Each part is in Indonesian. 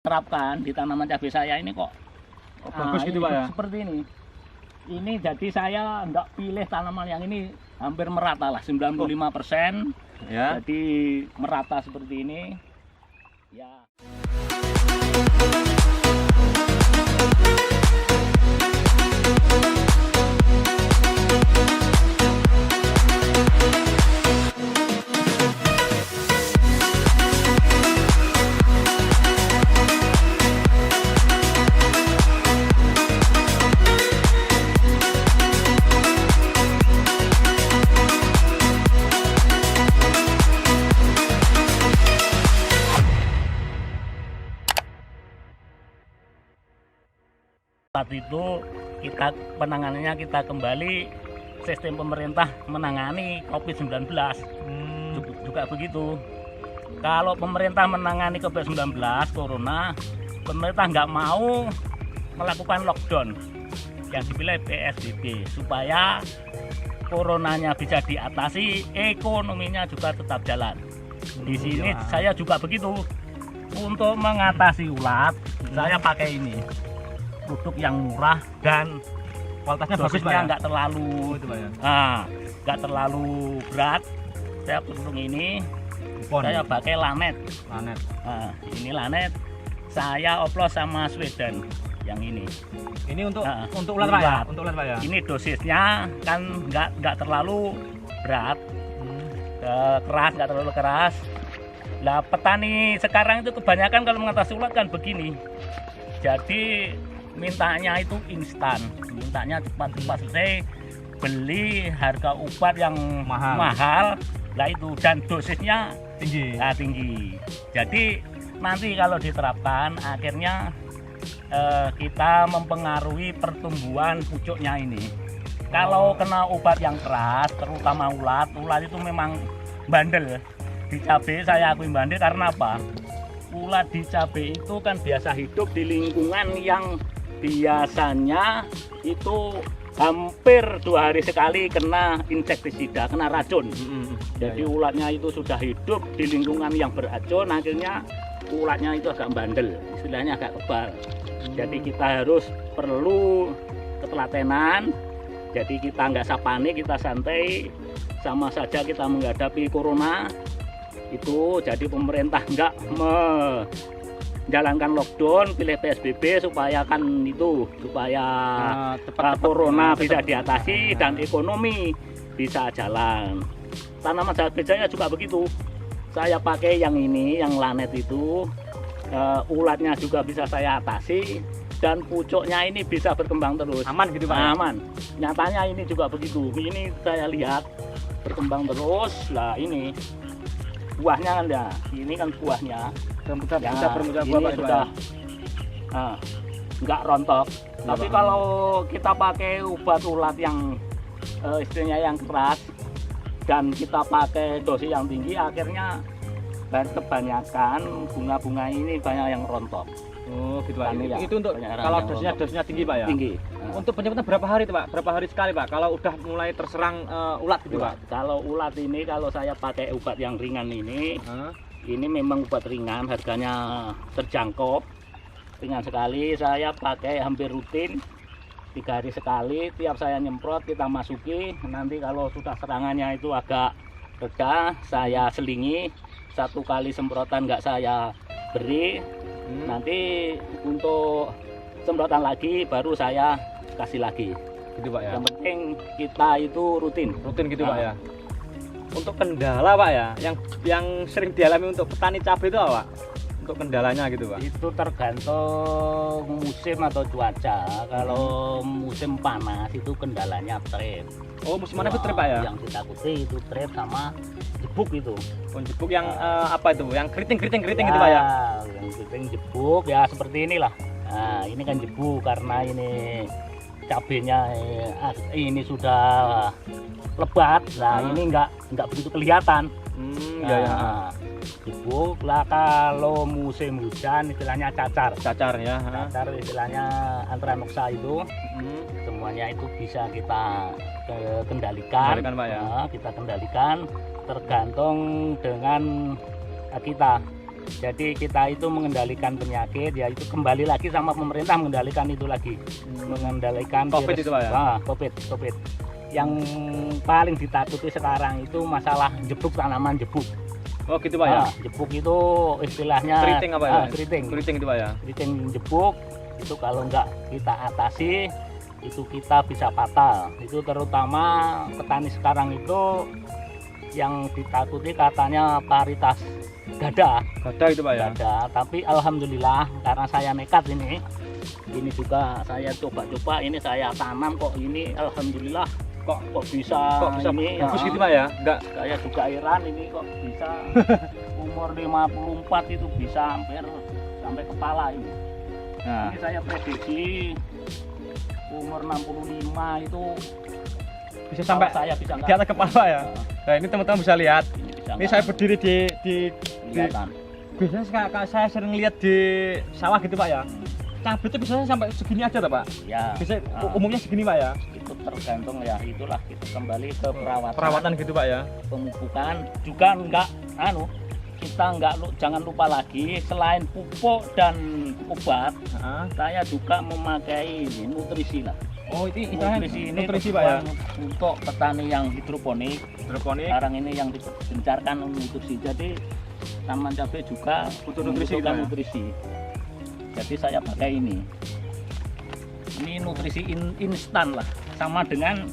terapkan di tanaman cabai saya ini kok bagus gitu Pak ya? Seperti ini. Ini jadi saya nggak pilih tanaman yang ini hampir merata lah 95%. Ya. Jadi merata seperti ini. Ya. Saat itu kita penanganannya kita kembali sistem pemerintah menangani COVID-19 juga begitu. Kalau pemerintah menangani COVID-19 Corona, pemerintah nggak mau melakukan lockdown yang dibilang PSBB supaya coronanya bisa diatasi, ekonominya juga tetap jalan. Di sini saya juga begitu. Untuk mengatasi ulat, saya pakai ini. Produk yang murah dan Kualitasnya bagus Pak ya? nggak terlalu nggak terlalu berat. Saya produk ini saya pakai Lanet. Nah, ini Lanet saya oplos sama Sweden yang ini. Ini untuk ulat Pak ya? Untuk ulat Pak ya? Ini dosisnya kan nggak terlalu berat, keras, nggak terlalu keras. Lah petani sekarang itu kebanyakan kalau mengatasi ulat kan begini. Jadi mintanya itu instan, mintanya cepat-cepat selesai, beli harga obat yang mahal, lah itu dan dosisnya tinggi. Jadi nanti kalau diterapkan akhirnya kita mempengaruhi pertumbuhan pucuknya ini. Kalau kena obat yang keras, terutama ulat itu memang bandel. Di cabai saya akui bandel karena apa? Ulat di cabai itu kan biasa hidup di lingkungan yang biasanya itu hampir 2 hari sekali kena insektisida, kena racun. Jadi ulatnya itu sudah hidup di lingkungan yang beracun, akhirnya ulatnya itu agak bandel, istilahnya agak kebal. Jadi kita harus perlu ketelatenan. Jadi kita nggak usah panik, kita santai, sama saja kita menghadapi corona itu. Jadi pemerintah nggak menjalankan lockdown, pilih PSBB supaya corona bisa diatasi dan ekonomi bisa jalan. Tanaman cabai saya juga begitu. Saya pakai yang ini, yang Lanet itu, ulatnya juga bisa saya atasi dan pucuknya ini bisa berkembang terus. Aman gitu Pak? Aman. Nyatanya ini juga begitu. Ini saya lihat berkembang terus. Lah ini buahnya kan ya, ini kan buahnya. Ini sudah nggak rontok. Tapi kalau kita pakai obat ulat yang istilahnya yang keras dan kita pakai dosis yang tinggi, akhirnya kebanyakan bunga-bunga ini banyak yang rontok. Oh gitu Pak. Itu untuk kalau dosisnya tinggi Pak ya? Tinggi. Untuk penyemprotan berapa hari itu Pak? Berapa hari sekali Pak? Kalau udah mulai terserang ulat gitu Pak? Kalau ulat ini, kalau saya pakai obat yang ringan ini memang obat ringan, harganya terjangkau, ringan sekali. Saya pakai hampir rutin 3 hari sekali. Tiap saya nyemprot kita masuki. Nanti kalau sudah serangannya itu agak reda, saya selingi. 1 kali semprotan nggak saya beri. Nanti untuk semprotan lagi baru saya kasih lagi. Gitu Pak ya. Yang penting kita itu rutin gitu Pak ya. Untuk kendala Pak ya, yang sering dialami untuk petani cabai itu apa Pak? Untuk kendalanya gitu Pak? Itu tergantung musim atau cuaca. Kalau musim panas itu kendalanya trip. Oh musim panas itu trip Pak ya? Yang ditakuti itu trip sama jebuk itu. Oh jebuk yang apa itu? Yang keriting gitu Pak ya? Yang keriting jebuk ya seperti inilah. Nah ini kan jebuk karena ini cabenya ini sudah lebat. Nah ini nggak begitu kelihatan. Jebuk lah. Kalau musim hujan istilahnya cacar ya. Cacar istilahnya Anthranoxa itu. Semuanya itu bisa kita kendalikan Pak ya? Kita kendalikan tergantung dengan kita. Jadi kita itu mengendalikan penyakit, ya itu kembali lagi sama pemerintah mengendalikan itu lagi, mengendalikan COVID itu Pak ya? COVID. Yang paling ditakuti sekarang itu masalah jebuk tanaman jebuk. Oh gitu Pak ya? Jebuk itu istilahnya Keriting apa ya? Keriting itu Pak ya? Keriting jebuk itu kalau nggak kita atasi itu kita bisa fatal. Itu terutama petani sekarang itu yang ditakuti katanya paritas gada itu Pak ya? Gada, tapi alhamdulillah karena saya nekat ini juga saya coba-coba, ini saya tanam kok ini alhamdulillah kok bisa ini bagus gitu Pak ya? Enggak, saya juga heran ini kok bisa umur 54 itu bisa hampir sampai kepala ini. Nah, Ini saya prediksi umur 65 itu bisa sampai saya bisa di atas kepala ya? Nah ini teman-teman bisa lihat. Ini saya berdiri di kelihatan. biasanya kalau saya sering lihat di sawah gitu Pak ya. Cabutnya biasanya sampai segini aja Pak? Ya. Biasanya umumnya segini Pak ya? Itu tergantung ya, itulah kita kembali ke Perawatan gitu Pak ya? Pemupukan juga enggak kita jangan lupa lagi selain pupuk dan obat, saya juga memakai nutrisi lah. Oh ini nutrisi Pak ya? Untuk petani yang hidroponik. Sekarang ini yang digencarkan nutrisi. Jadi tanaman cabai juga butuh nutrisi, nutrisi. Jadi saya pakai ini. Ini nutrisi instan lah. Sama dengan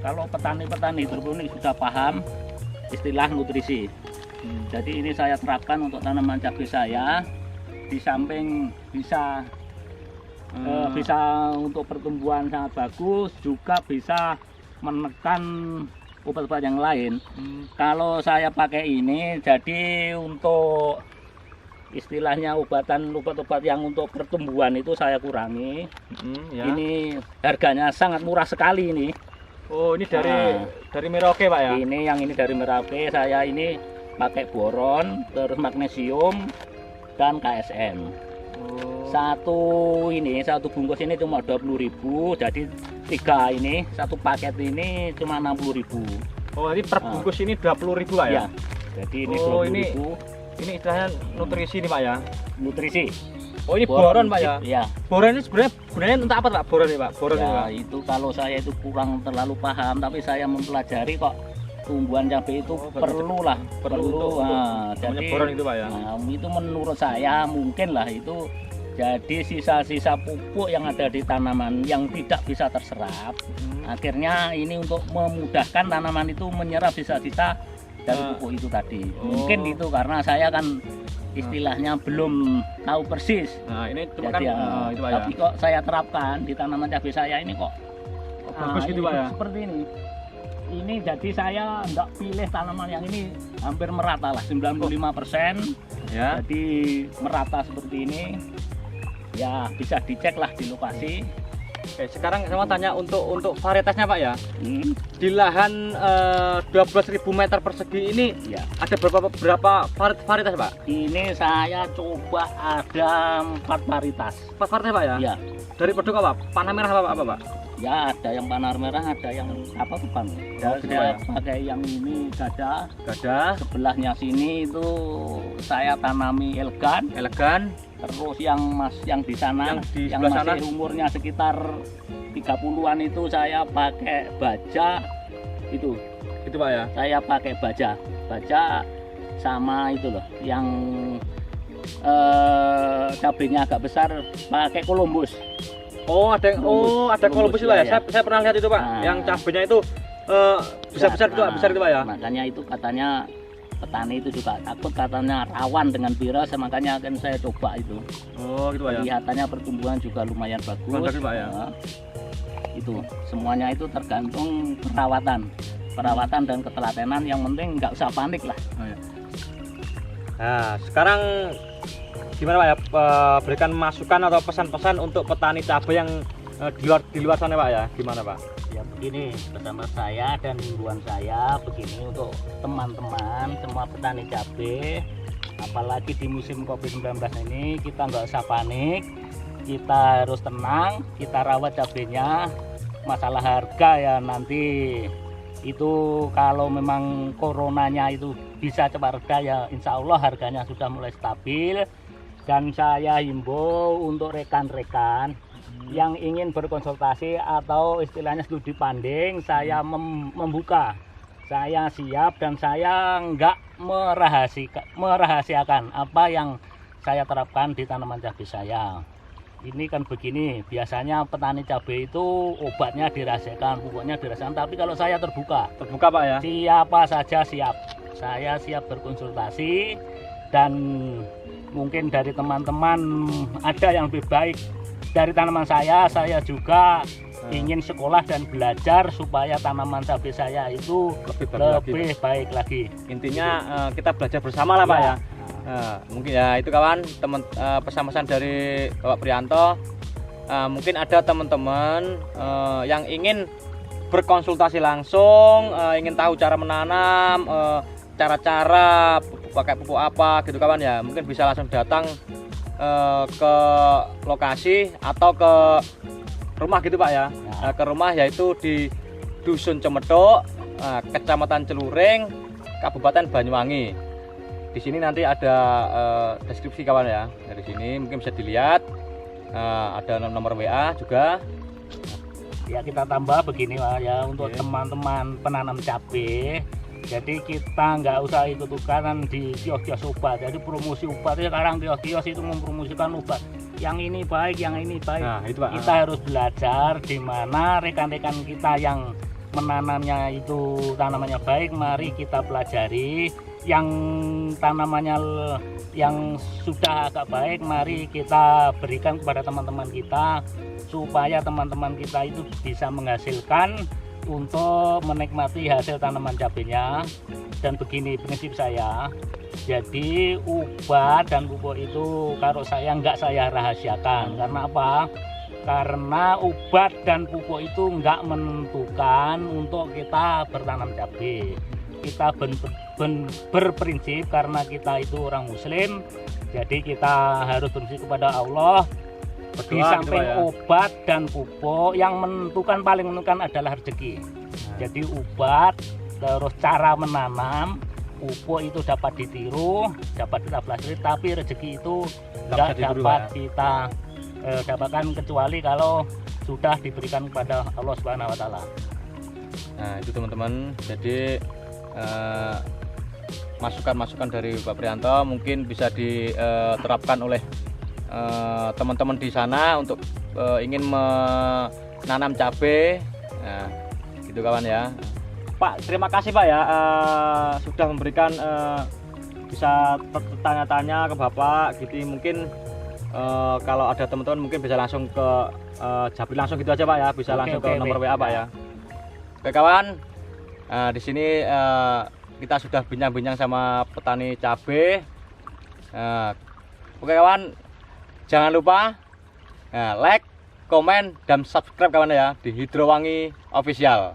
kalau petani-petani hidroponik sudah paham istilah nutrisi. Jadi ini saya terapkan untuk tanaman cabai saya. Di samping bisa untuk pertumbuhan sangat bagus, juga bisa menekan obat-obat yang lain. Kalau saya pakai ini, jadi untuk istilahnya obat-obat yang untuk pertumbuhan itu saya kurangi. Ya. Ini harganya sangat murah sekali ini. Oh ini dari Merauke Pak ya? Ini dari Merauke. Saya ini pakai boron, terus magnesium dan KSM. Satu bungkus ini cuma 20.000, jadi satu paket ini cuma 60.000. Oh jadi per bungkus ini 20.000 Pak ya? Jadi ini 20.000. Ini istilahnya nutrisi nih Pak ya? Nutrisi. Oh ini boron Pak ya? Iya. Boron ini sebenarnya gunanya untuk apa Pak? Boron ini Pak? Itu kalau saya itu kurang terlalu paham, tapi saya mempelajari kok tumbuhan cabai itu perlu. Jadi boron itu Pak ya? Itu menurut saya mungkin lah itu jadi sisa-sisa pupuk yang ada di tanaman yang tidak bisa terserap. Akhirnya ini untuk memudahkan tanaman itu menyerap sisa-sisa dari pupuk itu tadi. Mungkin itu karena saya kan istilahnya belum tahu persis. Nah ini jadi, kan itu Pak ya? Tapi kok saya terapkan di tanaman cabai saya ini kok bagus gitu Pak ya? Seperti ini. Ini jadi saya enggak pilih tanaman yang ini hampir merata lah 95%. Ya. Jadi merata seperti ini. Ya bisa dicek lah di lokasi. Oke, sekarang saya mau tanya untuk varietasnya Pak ya. Di lahan 12.000 meter persegi ini ya, ada berapa varietas Pak? Ini saya coba ada 4 varietas. 4 varietas Pak ya? Ya. Dari produk apa? Panah merah apa Pak? Ya ada yang panah merah, ada yang apa tuh Bang? Saya pakai yang ini gada. Sebelahnya sini itu saya tanami elegan. Terus yang di sana yang masih umurnya sekitar 30-an itu saya pakai baja itu Pak ya? Saya pakai baja sama itu loh yang cabenya agak besar pakai Columbus. Ada Columbus itu ya? Saya pernah lihat itu Pak. Yang cabenya itu besar itu Pak ya? Makanya itu katanya petani itu juga takut, katanya rawan dengan virus, makanya akan saya coba itu. Oh gitu Pak ya? Kelihatannya pertumbuhan juga lumayan bagus. Pak ya? Itu semuanya itu tergantung perawatan dan ketelatenan, yang penting nggak usah panik lah. Nah sekarang gimana Pak ya, berikan masukan atau pesan-pesan untuk petani cabai yang di luar sana Pak ya, gimana Pak? Ya begini, bersama saya dan himbauan saya begini untuk teman-teman semua petani cabai, apalagi di musim COVID-19 ini, kita nggak usah panik, kita harus tenang, kita rawat cabainya. Masalah harga ya nanti itu kalau memang coronanya itu bisa cepat reda ya insya Allah harganya sudah mulai stabil. Dan saya himbau untuk rekan-rekan yang ingin berkonsultasi atau istilahnya studi banding, saya membuka, saya siap dan saya enggak merahasiakan apa yang saya terapkan di tanaman cabai saya. Ini kan begini, biasanya petani cabai itu obatnya dirahasiakan, pupuknya dirahasiakan, tapi kalau saya terbuka Pak ya. siapa saja siap, saya siap berkonsultasi. Dan mungkin dari teman-teman ada yang lebih baik dari tanaman saya juga ingin sekolah dan belajar supaya tanaman cabai saya itu lebih baik lagi. Intinya kita belajar bersama lah Pak ya. Mungkin ya itu kawan teman pesan-pesan dari Bapak Prianto. Mungkin ada teman-teman yang ingin berkonsultasi langsung, ingin tahu cara menanam, cara-cara pakai pupuk apa gitu kawan ya. Mungkin bisa langsung datang ke lokasi atau ke rumah gitu Pak ya. Ke rumah yaitu di Dusun Cemedok, Kecamatan Celuring, Kabupaten Banyuwangi. Di sini nanti ada deskripsi kawan ya. Dari sini mungkin bisa dilihat ada nomor WA juga. Ya kita tambah begini Pak ya untuk teman-teman penanam cabai. Jadi kita nggak usah ikut tukaran di kios-kios obat. Jadi promosi obat sekarang kios-kios itu mempromosikan obat. Yang ini baik, yang ini baik. Nah, itu Pak. Kita harus belajar di mana rekan-rekan kita yang menanamnya itu tanamannya baik, mari kita pelajari. Yang tanamannya yang sudah agak baik, mari kita berikan kepada teman-teman kita supaya teman-teman kita itu bisa menghasilkan untuk menikmati hasil tanaman cabainya. Dan begini prinsip saya, jadi obat dan pupuk itu kalau saya nggak saya rahasiakan. Karena apa? Karena obat dan pupuk itu nggak menentukan untuk kita bertanam cabai. Kita berprinsip karena kita itu orang muslim, jadi kita harus berprinsip kepada Allah. Di samping obat dan pupuk yang menentukan paling menentukan adalah rezeki. Jadi obat terus cara menanam, pupuk itu dapat ditiru, dapat kita pelajari, tapi rezeki itu tidak dapat kita dapatkan kecuali kalau sudah diberikan kepada Allah Subhanahu wa taala. Nah, itu teman-teman. Jadi masukan-masukan dari Pak Prianto mungkin bisa diterapkan oleh teman-teman di sana untuk ingin menanam cabai. Nah, gitu kawan ya. Pak, terima kasih Pak ya sudah memberikan bisa tanya-tanya ke Bapak gitu. Mungkin kalau ada teman-teman mungkin bisa langsung ke Japri langsung gitu aja Pak ya, bisa langsung ke nomor WA Pak ya. Oke kawan, di sini kita sudah bincang-bincang sama petani cabai. Oke kawan, jangan lupa like, komen, dan subscribe kawan ya di Hidrowangi Official.